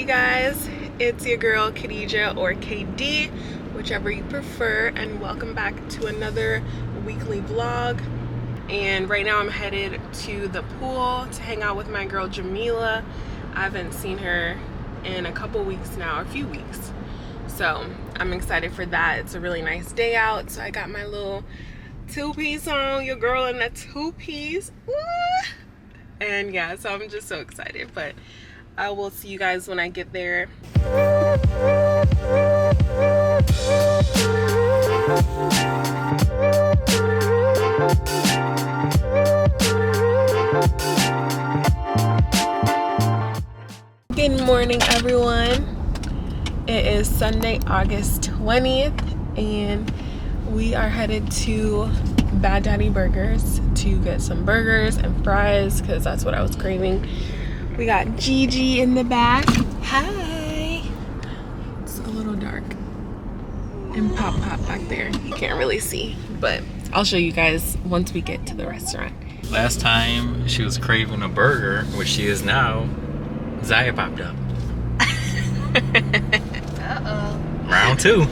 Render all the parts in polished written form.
guys? It's your girl Khadija, or KD, whichever you prefer, and welcome back to another weekly vlog. And right now I'm headed to the pool to hang out with my girl Jamila. I haven't seen her in a couple weeks now, a few weeks. So I'm excited for that. It's a really nice day out. So I got my little two-piece on, your girl in a two-piece. And yeah, so I'm just so excited. But I will see you guys when I get there. Good morning, everyone. It is Sunday, August 20th, and we are headed to Bad Daddy Burgers to get some burgers and fries because that's what I was craving. We got Gigi in the back. Hi. It's a little dark. And Pop back there. You can't really see, but I'll show you guys once we get to the restaurant. Last time she was craving a burger, which she is now, Zaya popped up. Uh-oh. Round two.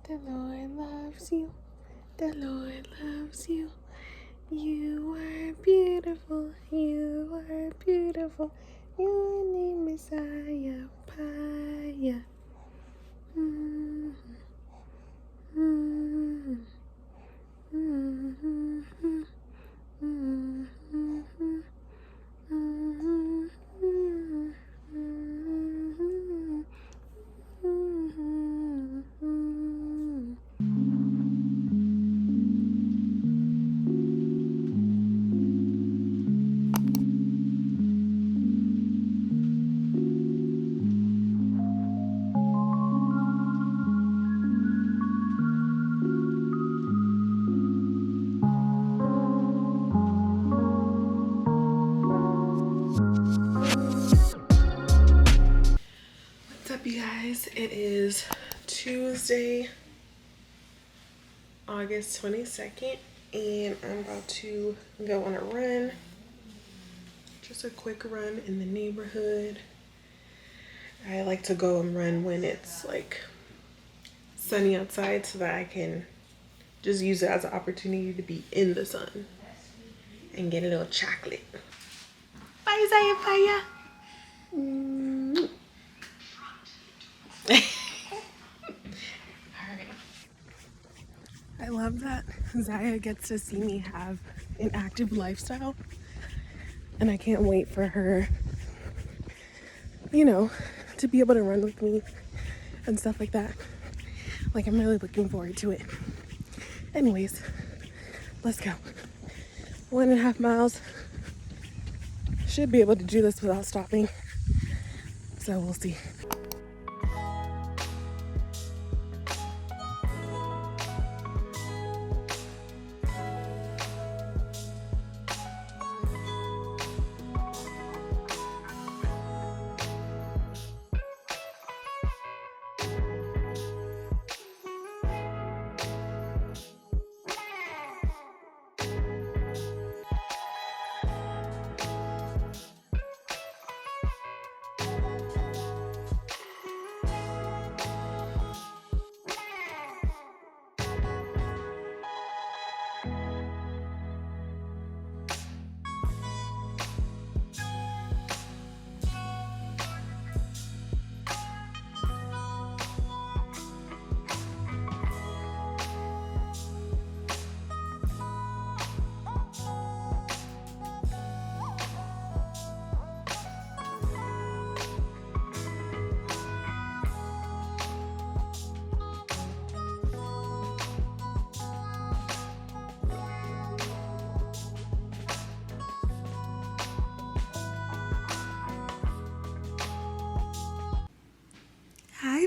The Lord loves you. The Lord loves you. You are beautiful. You are beautiful. Your name is Zaya. Paya. What's up, you guys? It is Tuesday, August 22nd, and I'm about to go on a run. Just a quick run in the neighborhood. I like to go and run when it's like sunny outside so that I can just use it as an opportunity to be in the sun and get a little chocolate. Bye, Zaya, Paya. Alright. I love that Zaya gets to see me have an active lifestyle, and I can't wait for her, you know, to be able to run with me and stuff like that. Like, I'm really looking forward to it. Anyways, let's go. 1.5 miles. Should be able to do this without stopping, so we'll see.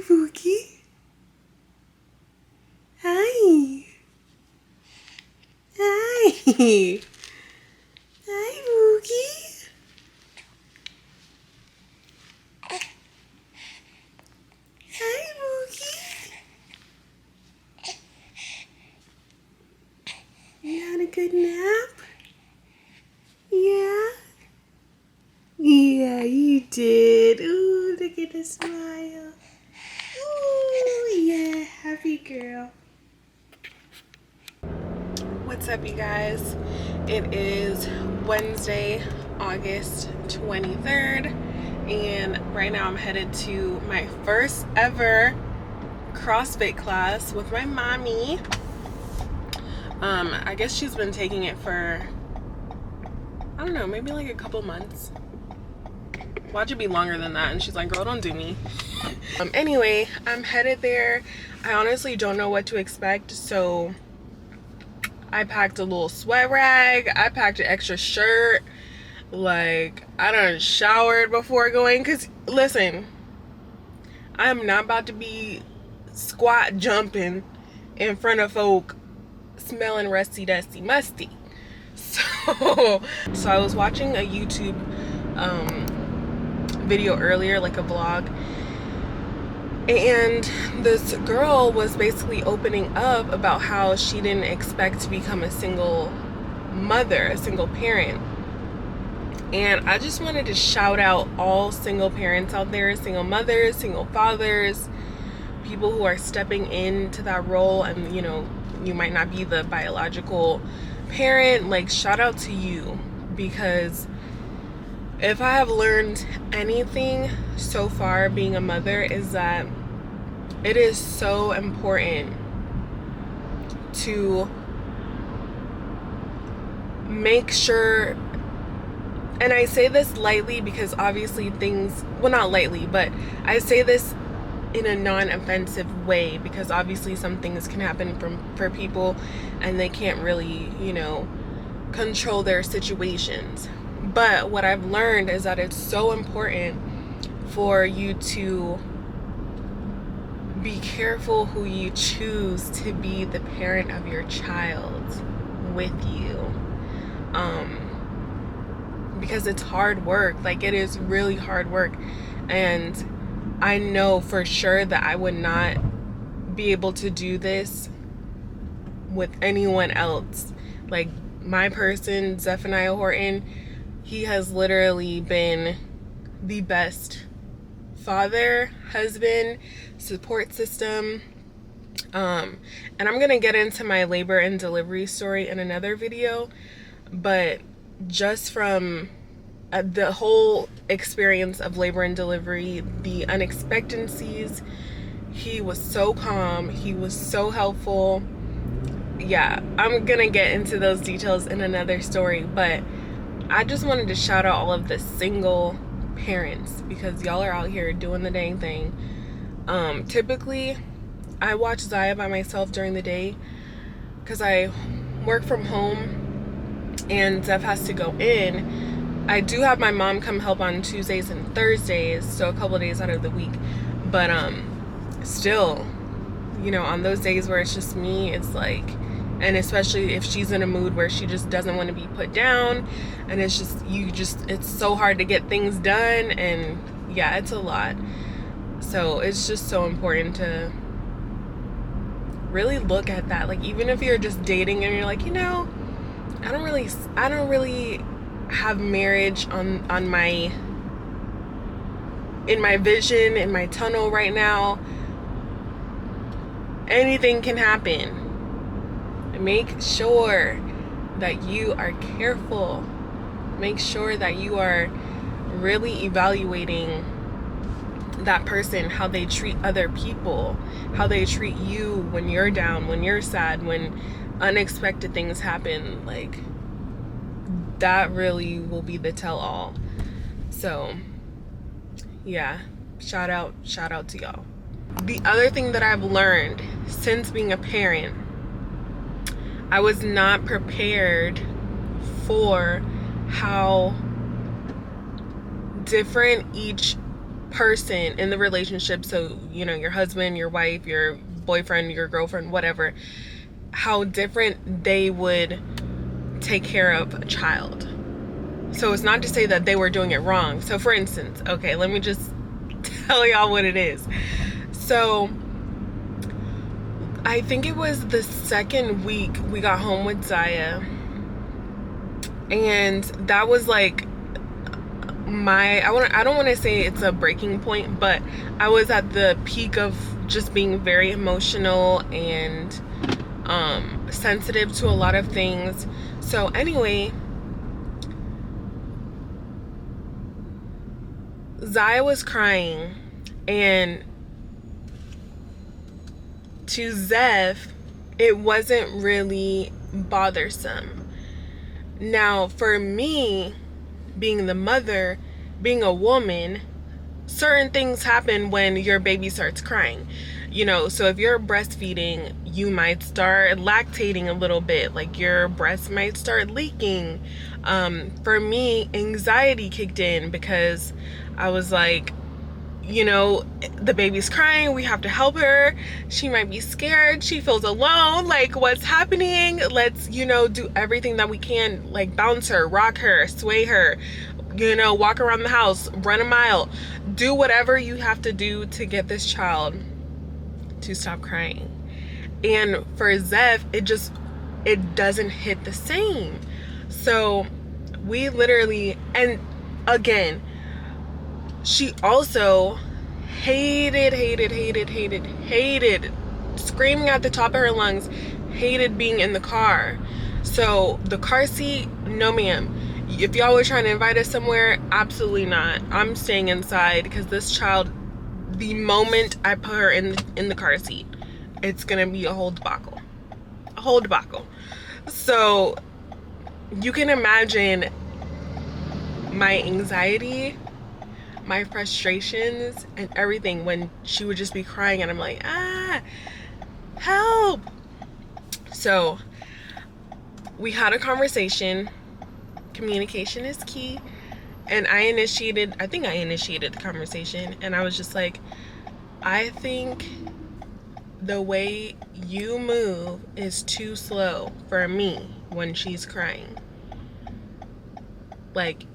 Pookie. Hi. Hi. Hi, Pookie. Hi, Pookie. You had a good nap? Yeah? Yeah, you did. Ooh, look at the smile. Ooh, yeah, happy girl. What's up, you guys? It is Wednesday, August 23rd, and right now I'm headed to my first ever CrossFit class with my mommy. I guess she's been taking it for, I don't know, maybe like a couple months. Watch it be longer than that. And she's like, girl, don't do me. Anyway, I'm headed there. I honestly don't know what to expect, so I packed a little sweat rag. I packed an extra shirt. Like, I done showered before going. Because, listen, I'm not about to be squat jumping in front of folk smelling rusty, dusty, musty. So I was watching a YouTube video earlier, like a vlog, and this girl was basically opening up about how she didn't expect to become a single mother, a single parent. And I just wanted to shout out all single parents out there, single mothers, single fathers, people who are stepping into that role, and you might not be the biological parent. Like, shout out to you, because if I have learned anything so far being a mother, is that it is so important to make sure, and I say this lightly because obviously things, well, not lightly, but I say this in a non-offensive way, because obviously some things can happen for people and they can't really, control their situations. But what I've learned is that it's so important for you to be careful who you choose to be the parent of your child with you. Because it's hard work. Like, it is really hard work. And I know for sure that I would not be able to do this with anyone else. Like, my person, Zephaniah Horton, he has literally been the best father, husband, support system. And I'm gonna get into my labor and delivery story in another video, but just from the whole experience of labor and delivery, the unexpectancies, he was so calm, he was so helpful. Yeah, I'm gonna get into those details in another story, but I just wanted to shout out all of the single parents, because y'all are out here doing the dang thing. Typically I watch Zaya by myself during the day because I work from home and Zeph has to go in. I do have my mom come help on Tuesdays and Thursdays, so a couple of days out of the week, but still, on those days where it's just me, it's like, and especially if she's in a mood where she just doesn't want to be put down, and it's so hard to get things done, and yeah, it's a lot. So it's just so important to really look at that. Like, even if you're just dating and you're like, I don't really have marriage in my vision, in my tunnel right now. Anything can happen. Make sure that you are careful. Make sure that you are really evaluating that person, how they treat other people, how they treat you when you're down, when you're sad, when unexpected things happen. Like, that really will be the tell-all. So yeah, shout out to y'all. The other thing that I've learned since being a parent, I was not prepared for how different each person in the relationship, so you know, your husband, your wife, your boyfriend, your girlfriend, whatever, how different they would take care of a child. So it's not to say that they were doing it wrong. So for instance, okay, let me just tell y'all what it is. So I think it was the second week we got home with Zaya, and that was like I don't want to say it's a breaking point, but I was at the peak of just being very emotional and sensitive to a lot of things. So anyway, Zaya was crying, and to Zeph, it wasn't really bothersome. Now, for me, being the mother, being a woman, certain things happen when your baby starts crying. You know, so if you're breastfeeding, you might start lactating a little bit, like your breast might start leaking. For me, anxiety kicked in because I was like, you know, the baby's crying, we have to help her. She might be scared, she feels alone, like what's happening? Let's, you know, do everything that we can, like bounce her, rock her, sway her, you know, walk around the house, run a mile, do whatever you have to do to get this child to stop crying. And for Zeph, it doesn't hit the same. So we literally, and again, she also hated, screaming at the top of her lungs, hated being in the car. So the car seat, no ma'am. If y'all were trying to invite us somewhere, absolutely not. I'm staying inside because this child, the moment I put her in the car seat, it's gonna be a whole debacle. A whole debacle. So you can imagine my anxiety, my frustrations, and everything when she would just be crying and I'm like, help. So we had a conversation. Communication is key. And I think I initiated the conversation, and I was just like, I think the way you move is too slow for me when she's crying. Like,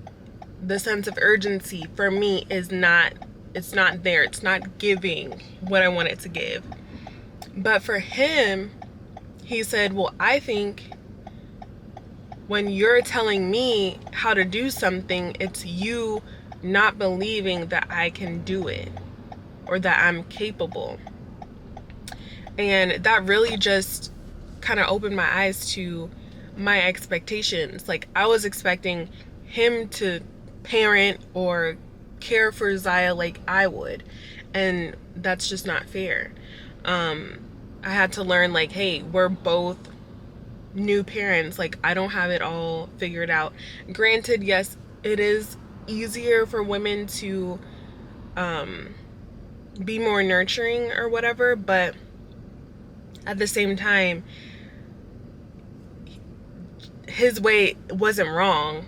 the sense of urgency for me is not, it's not there. It's not giving what I want it to give. But for him, he said, well, I think when you're telling me how to do something, it's you not believing that I can do it or that I'm capable. And that really just kind of opened my eyes to my expectations. Like, I was expecting him to parent or care for Zaya like I would, and that's just not fair. I had to learn, like, hey, we're both new parents. Like, I don't have it all figured out. Granted, yes, it is easier for women to be more nurturing or whatever, but at the same time, his way wasn't wrong.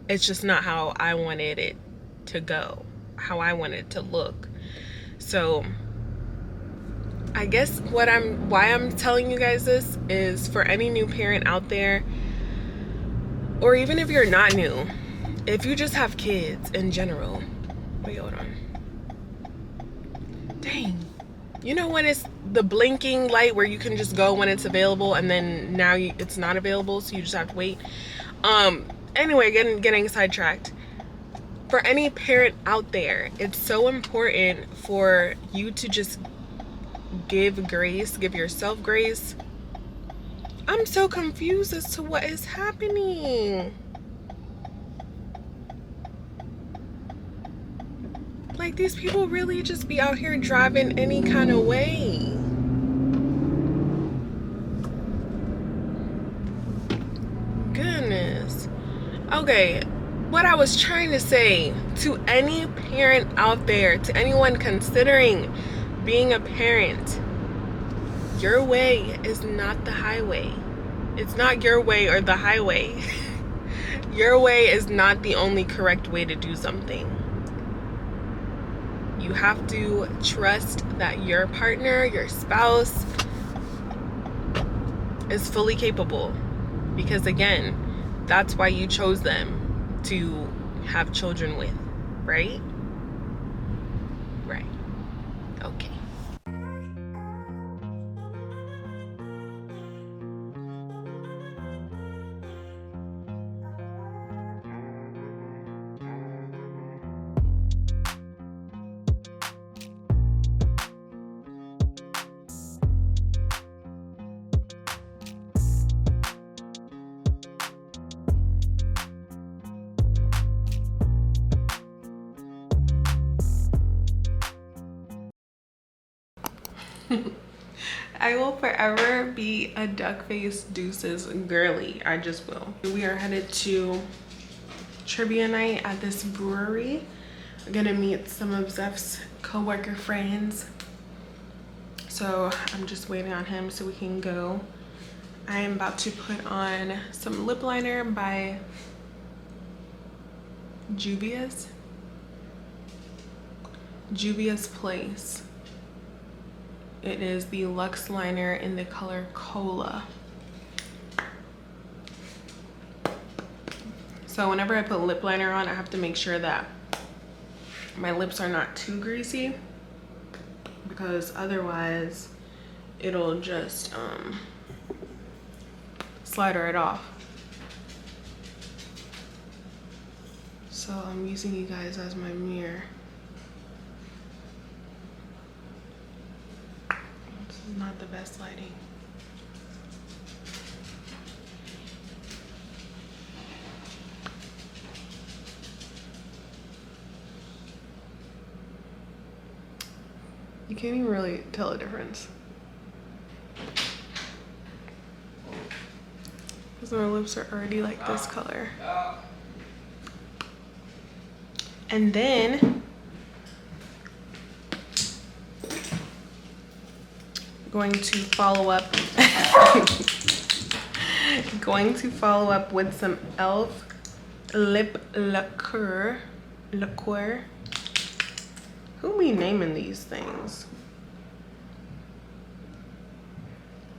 It's just not how I wanted it to go, how I wanted it to look. So I guess why I'm telling you guys this is for any new parent out there, or even if you're not new, if you just have kids in general. Wait, hold on. Dang. You know when it's the blinking light where you can just go when it's available, and then now it's not available, so you just have to wait. Anyway, getting sidetracked. For any parent out there, it's so important for you to just give grace, give yourself grace. I'm so confused as to what is happening. Like, these people really just be out here driving any kind of way. Goodness. Okay, what I was trying to say to any parent out there, to anyone considering being a parent, your way is not the highway. It's not your way or the highway. Your way is not the only correct way to do something. You have to trust that your partner, your spouse, is fully capable. Because again, that's why you chose them to have children with, right? Right. Okay. I will forever be a duck-faced deuces girly. I just will. We are headed to trivia night at this brewery. I'm gonna meet some of Zeph's co-worker friends. So I'm just waiting on him so we can go. I am about to put on some lip liner by Juvia's Place. It is the Luxe Liner in the color Cola. So whenever I put lip liner on, I have to make sure that my lips are not too greasy, because otherwise it'll just slide right off. So I'm using you guys as my mirror. Not the best lighting. You can't even really tell a difference. Because my lips are already like this color. And then going to follow up with some e.l.f. lip liqueur. Who be naming these things?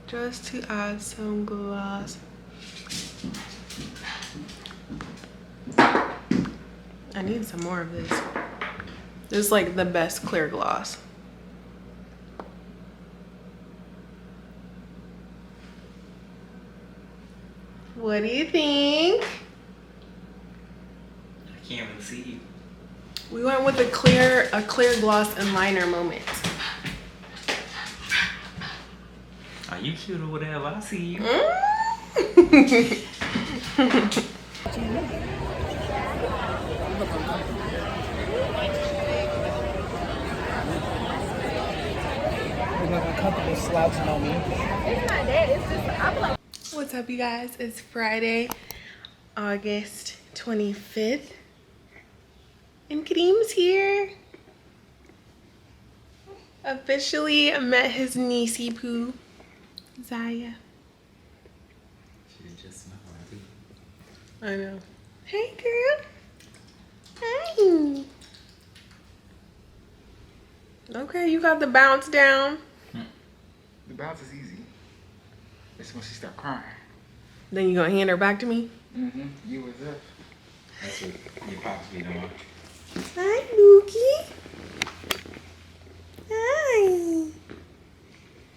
Just to add some gloss. I need some more of this. This is like the best clear gloss. What do you think? I can't even see you. We went with a clear gloss and liner moment. Are you cute or whatever? I see you. Slouching on me. What's up, you guys? It's Friday, August 25th. And Kareem's here. Officially met his niecey poo, Zaya. She just smelled like you. I know. Hey, girl. Hi. Okay, you got the bounce down. The bounce is easy. It's when she start crying. Then you gonna hand her back to me? Mm-hmm. You was up. That's what your pops be doing. Hi, Mookie.